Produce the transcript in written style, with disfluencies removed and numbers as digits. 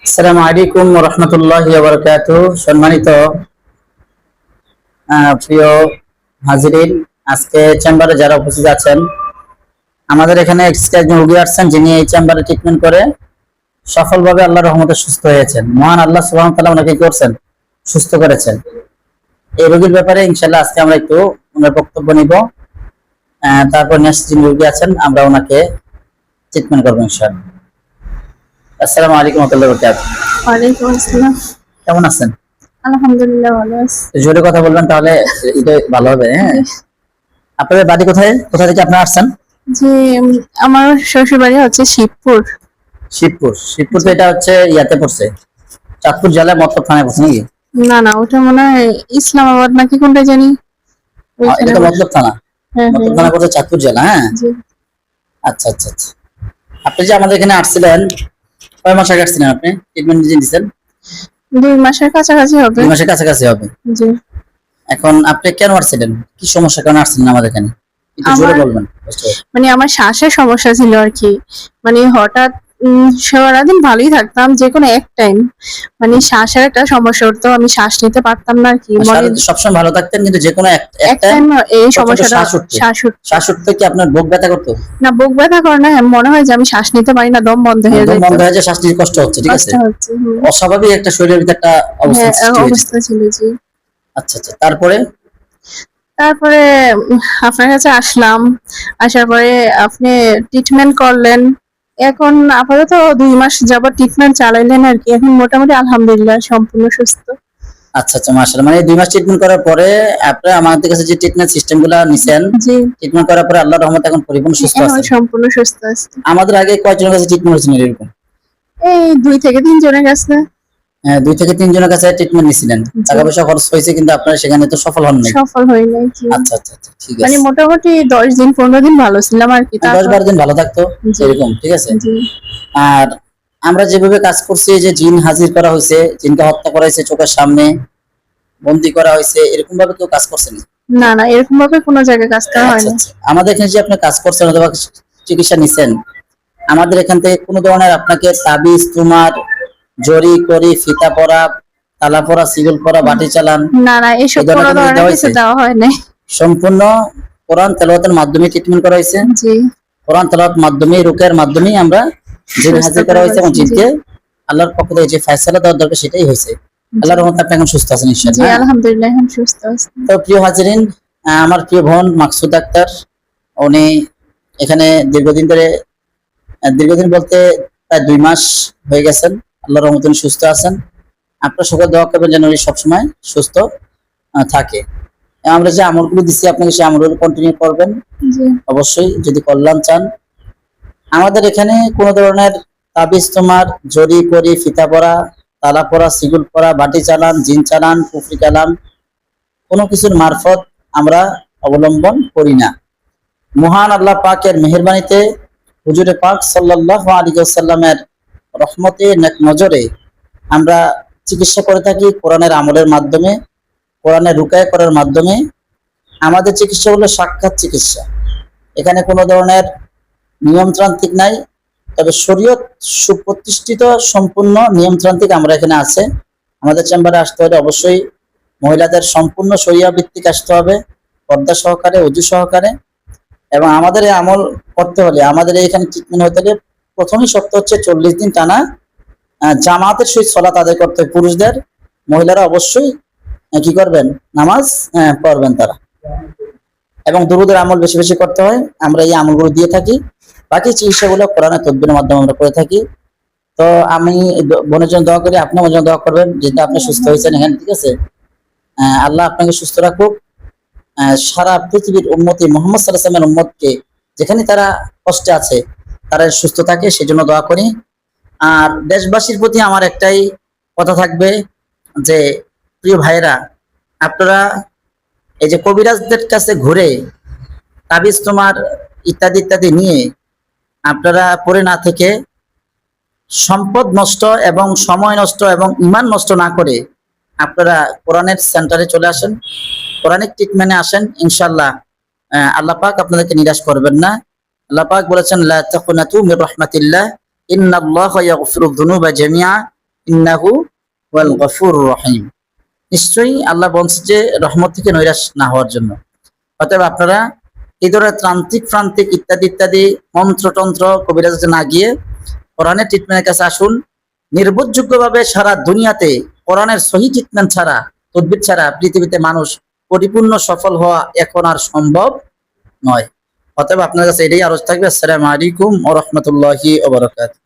আসসালামু আলাইকুম ওয়া রাহমাতুল্লাহি ওয়া বারাকাতুহু। সম্মানিত প্রিয় হাজিরিন, আজকে চেম্বারে যারা উপস্থিত আছেন, আমাদের এখানে একজন রোগী আসছেন যিনি এই চেম্বারে ট্রিটমেন্ট করে সফলভাবে আল্লাহর রহমতে সুস্থ হয়েছেন। মহান আল্লাহ সুবহানাহু ওয়া তাআলা ওনাকে কি করছেন? সুস্থ করেছেন। এই রোগীর ব্যাপারে ইনশাআল্লাহ আজকে আমরা একটু ওনার বক্তব্য নিব। তারপর নেক্সট যিনি রোগী আছেন আমরা ওনাকে ট্রিটমেন্ট করবো ইনশাআল্লাহ। আসসালামু আলাইকুম ওয়া রাহমাতুল্লাহি ওয়া বারাকাতুহু। ওয়ালাইকুম আসসালাম। কেমন আছেন? আলহামদুলিল্লাহ ভালো আছি। জোরে কথা বলবেন তাহলে এটা ভালো হবে। হ্যাঁ, আপনাদের বাড়ি কোথায়? কোথা থেকে আপনারা আসছেন? জি, আমার শ্বশুর বাড়ি হচ্ছে শিবপুর। শিবপুর। শিবপুর তো এটা হচ্ছে ইয়াতে পড়ছে, চাঁদপুর জেলায় মতলব থানায় পড়ছে নাকি? না না, ওটা মনে হয় ইসলামাবাদ নাকি কোনটা জানি এটা ওইখানে তো বসে। মতলব থানা। হ্যাঁ মতলব হ্যাঁ থানা পড়ছে চাঁদপুর জেলা। হ্যাঁ, জি। আচ্ছা আচ্ছা আচ্ছা। আপনি যে আমাদের এখানে আসছিলেন, কয় মাস আগে আসছিলেন? আপনি ট্রিটমেন্ট যে দিচ্ছেন 2 মাসের কাছাকাছি হবে। 2 মাসের কাছাকাছি হবে। জি। এখন আপনি কেন আসছিলেন? কি সমস্যার কারণে আসছিলেন আমাদের এখানে? একটু জোরে আমার বলবেন। আমার শ্বাসের সমস্যা ছিল আর কি। হঠাৎ সারাদিন ভালোই থাকতাম, যে কোনো এক টাইম শ্বাসের একটা সমস্যা হতো, আমি শ্বাস নিতে পারতাম না আর কি। সবসময় ভালো থাকতেন কিন্তু যে কোনো এক টাইম এই সমস্যাটা শ্বাস উঠতো। শ্বাস উঠতো। শ্বাস উঠতে কি আপনার বুক ব্যথা করতো? না, বুক ব্যথা করে না, মনে হয় যে আমি শ্বাস নিতে পারি না, দম বন্ধ হয়ে দম যেত। বন্ধ হয়ে যায়, শ্বাস নিতে কষ্ট হচ্ছে। ঠিক আছে, কষ্ট হচ্ছে। অস্বাভাবিক একটা শরীরের ভিতরে একটা অবস্থা হ্যাঁ, সৃষ্টি হয়েছে। অবস্থা ছিল। জি। আচ্ছা আচ্ছা, তারপরে তারপরে আপনার কাছে আসলাম। আসার পরে আপনি ট্রিটমেন্ট করলেন। এখন আপাতত 2 মাস যাবত ট্রিটমেন্ট চালাইলেন আর কি। এখন মোটামুটি আলহামদুলিল্লাহ সম্পূর্ণ সুস্থ। আচ্ছা আচ্ছা, মাশাআল্লাহ। মানে 2 মাস ট্রিটমেন্ট করার পরে আপনি আমাদের কাছে যে ট্রিটমেন্ট সিস্টেম গুলা নিছেন, জি, ট্রিটমেন্ট করার পরে আল্লাহর রহমতে এখন পরিপূর্ণ সুস্থ এখন আছেন। সম্পূর্ণ সুস্থ আছি। আমাদের আগে কয়জনের কাছে ট্রিটমেন্ট হয়েছিল এরকম? এই 2 থেকে 3 জনের কাছে। হ্যাঁ, 2 থেকে 3 জনের কাছে ট্রিটমেন্ট নিছিলেন। জি। টাকা পয়সা খরচ হয়েছে কিন্তু আপনারা সেখানে তো সফল হন নাই। সফল হই নাই। জি। আচ্ছা আচ্ছা আচ্ছা, ঠিক আছে। মোটামুটি 10 দিন 15 দিন ভালো ছিলাম আর কি। 10-12 দিন ভালো থাকতো জি। এরকম। ঠিক আছে। জি। আর আমরা যেভাবে কাজ করছি, যে জিন হাজির করা হয়েছে, জিনকে হত্যা করা হয়েছে, চোখের সামনে বন্দি করা হয়েছে, এরকম ভাবে কেউ কাজ করছে না। না না, এরকম ভাবে কোনো জায়গায় কাজ করা হয় আচ্ছা না। আচ্ছা, আমাদের এখানে যে আপনি কাজ করছেন অথবা চিকিৎসা নিছেন, আমাদের এখান থেকে কোনো ধরনের আপনাকে তাবিজ, তুমার, জড়ি করি, ফিতা পরা, তালা পরা, সিগল পরা, বাটি চালান, না না, এসব এই ধরনের কোনো কোনো দেওয়া ধরনের কিছু হয়েছে? দেওয়া হয় নাই। সম্পূর্ণ কোরআন তেলাওয়াতের মাধ্যমে ট্রিটমেন্ট করা হয়েছে। জি। কোরআন তেলাওয়াত মাধ্যমে, রুকিয়ার মাধ্যমেই আমরা জিন সুস্থ হাজির করা করা হয়েছে এবং হয়েছে। জি। জিনকে আল্লাহর পক্ষ থেকে যে ফয়সালা দেওয়ার দরকার সেটাই হয়েছে। আল্লাহর রহমতে আপনি এখন সুস্থ আছেন জি, ইনশাআল্লাহ। আলহামদুলিল্লাহ এখন সুস্থ আছি। তো প্রিয় হাজিরিন, আমার প্রিয় বোন মাকসুদ আক্তার, উনি এখানে দীর্ঘদিন ধরে, দীর্ঘদিন বলতে প্রায় 2 মাস হয়ে গেছেন। আল্লাহর রহমতে উনি সুস্থ আছেন। আপনার সকল দোয়া করবেন যেন উনি সবসময় সুস্থ থাকে। আমরা যে আমলগুলো দিচ্ছি আপনাকে সেই আমলগুলো কন্টিনিউ করবেন জি। অবশ্যই, যদি কল্যাণ চান। আমাদের এখানে কোন ধরনের তাবিজ, তোমার জড়ি করি, ফিতা পরা, তালা পরা, সিগুল পরা, বাটি চালান, জিন চালান, কুফরি কালাম, কোনো কিছুর মারফত আমরা অবলম্বন করি না। মহান আল্লাহ পাকের মেহেরবানিতে, হুজুরে পাক সাল্লাল্লাহু আলাইহি ওয়াসাল্লামের রহমতে নজরে আমরা চিকিৎসা করে থাকি কোরআনের আমলের মাধ্যমে, কোরআনের রুকায়া করার মাধ্যমে। আমাদের চিকিৎসা হলো সাক্ষাৎ চিকিৎসা। এখানে কোনো ধরনের নিয়মতান্ত্রিক নাই, তবে শরীয়ত সুপ্রতিষ্ঠিত সম্পূর্ণ নিয়মতান্ত্রিক আমরা এখানে আছে। আমাদের চেম্বারে আসতে হলে অবশ্যই মহিলাদের সম্পূর্ণ শরিয়া ভিত্তিক আসতে হবে, পর্দা সহকারে, ওযু সহকারে। এবং আমাদের এই আমল করতে হলে, আমাদের এখানে ট্রিটমেন্ট হতে হলে প্রথমেই শর্ত হচ্ছে 40 দিন টানা জামাতের সহিত সালাত আদায় করতে হবে পুরুষদের। মহিলারা অবশ্যই কি করবেন? নামাজ পড়বেন তারা। এবং দুরুদের আমল বেশি বেশি করতে হয়। আমরা এই আমলগুলো দিয়ে থাকি। বাকি চিকিৎসাগুলো কোরআনের তদবিরের মাধ্যমে আমরা করে থাকি। তো আমি বোনের জন্য দোয়া করি, আপনি আমার জন্য দোয়া করবেন যেটা আপনি সুস্থ হয়েছেন এখানে। ঠিক আছে, আল্লাহ আপনাকে সুস্থ রাখুক। সারা পৃথিবীর উম্মতি মুহাম্মদ সাল্লাল্লাহু আলাইহি ওয়াসাল্লামের উম্মতকে যেখানে তারা কষ্টে আছে তারা সুস্থ থাকে সেজন্য দোয়া করি। আর দেশবাসীর প্রতি আমার একটাই কথা থাকবে যে, প্রিয় ভাইরা, আপনারা এই যে কবিরাজদের কাছে ঘুরে তাবিজ, তোমার ইত্যাদি ইত্যাদি নিয়ে আপনারা পড়ে না থেকে সম্পদ নষ্ট এবং সময় নষ্ট এবং ঈমান নষ্ট না করে আপনারা কোরআনের সেন্টারে চলে আসেন, কোরআনিক ট্রিটমেন্টে আসেন। ইনশাআল্লাহ আল্লাহ পাক আপনাদেরকে নিরাশ করবেন না। আল্লাহ পাক বলেছেন, লা তাকুনাতু মির রাহমাতিল্লাহ, ইন্নাল্লাহা ইয়াগফিরুয যুনুবা জামিআ ইন্নাহু ওয়াল গফুরুর রহিম। নিশ্চয়ই আল্লাহ বলছে যে রহমত থেকে নৈরাশ না হওয়ার জন্য। অতএব আপনারা এই ধরনের ত্রান্তিক প্রান্তিক ইত্যাদি ইত্যাদি মন্ত্রতন্ত্র কবিরাজ না গিয়ে কোরআনের ট্রিটমেন্টের কাছে আসুন। নির্ভরযোগ্যভাবে সারা দুনিয়াতে কোরআনের সহি ট্রিটমেন্ট ছাড়া, তদবির ছাড়া পৃথিবীতে মানুষ পরিপূর্ণ সফল হওয়া এখন আর সম্ভব নয়। অতএব আপনার কাছে এটাই আরজ থাকবে। আসসালামু আলাইকুম ওয়া রাহমাতুল্লাহি ওয়া বারাকাতুহু।